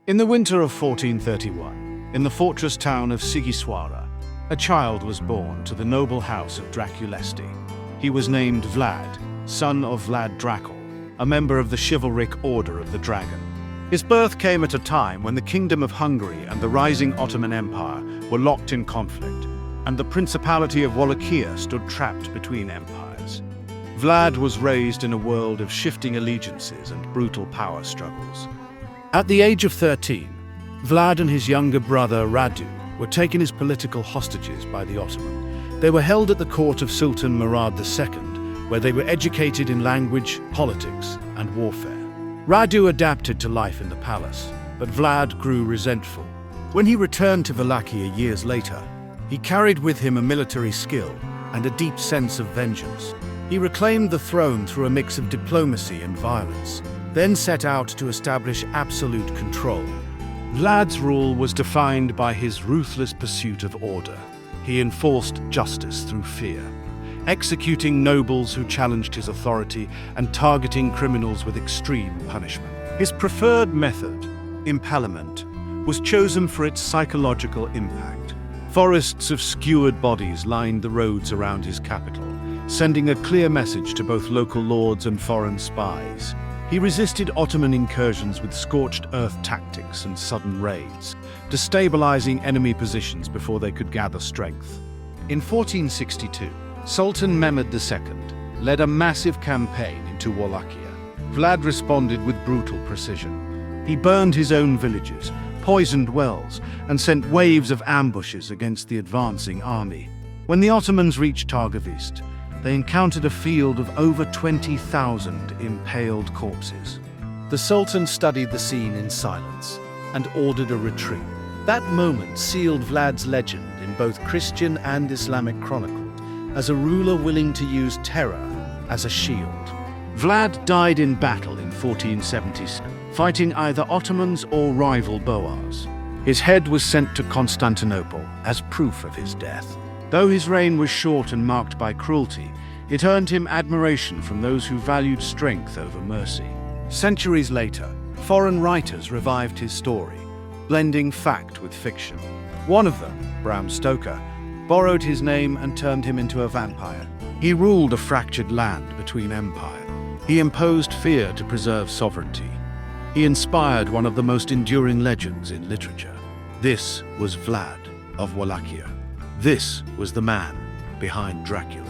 In the winter of 1431, in the fortress town of Sighiswara, a child was born to the noble house of Draculesti. He was named Vlad, son of Vlad Dracul, a member of the chivalric Order of the Dragon. His birth came at a time when the Kingdom of Hungary and the rising Ottoman Empire were locked in conflict, and the Principality of Wallachia stood trapped between empires. Vlad was raised in a world of shifting allegiances and brutal power struggles. At the age of 13, Vlad and his younger brother Radu were taken as political hostages by the Ottoman. They were held at the court of Sultan Murad II, where they were educated in language, politics, and warfare. Radu adapted to life in the palace, but Vlad grew resentful. When he returned to Wallachia years later, he carried with him a military skill and a deep sense of vengeance. He reclaimed the throne through a mix of diplomacy and violence, then set out to establish absolute control. Vlad's rule was defined by his ruthless pursuit of order. He enforced justice through fear, executing nobles who challenged his authority and targeting criminals with extreme punishment. His preferred method, impalement, was chosen for its psychological impact. Forests of skewered bodies lined the roads around his capital, sending a clear message to both local lords and foreign spies. He resisted Ottoman incursions with scorched earth tactics and sudden raids, destabilizing enemy positions before they could gather strength. In 1462, Sultan Mehmed II led a massive campaign into Wallachia. Vlad responded with brutal precision. He burned his own villages, poisoned wells, and sent waves of ambushes against the advancing army. When the Ottomans reached Targovist, they encountered a field of over 20,000 impaled corpses. The Sultan studied the scene in silence and ordered a retreat. That moment sealed Vlad's legend in both Christian and Islamic chronicles as a ruler willing to use terror as a shield. Vlad died in battle in 1476, fighting either Ottomans or rival Boers. His head was sent to Constantinople as proof of his death. Though his reign was short and marked by cruelty, it earned him admiration from those who valued strength over mercy. Centuries later, foreign writers revived his story, blending fact with fiction. One of them, Bram Stoker, borrowed his name and turned him into a vampire. He ruled a fractured land between empires. He imposed fear to preserve sovereignty. He inspired one of the most enduring legends in literature. This was Vlad of Wallachia. This was the man behind Dracula.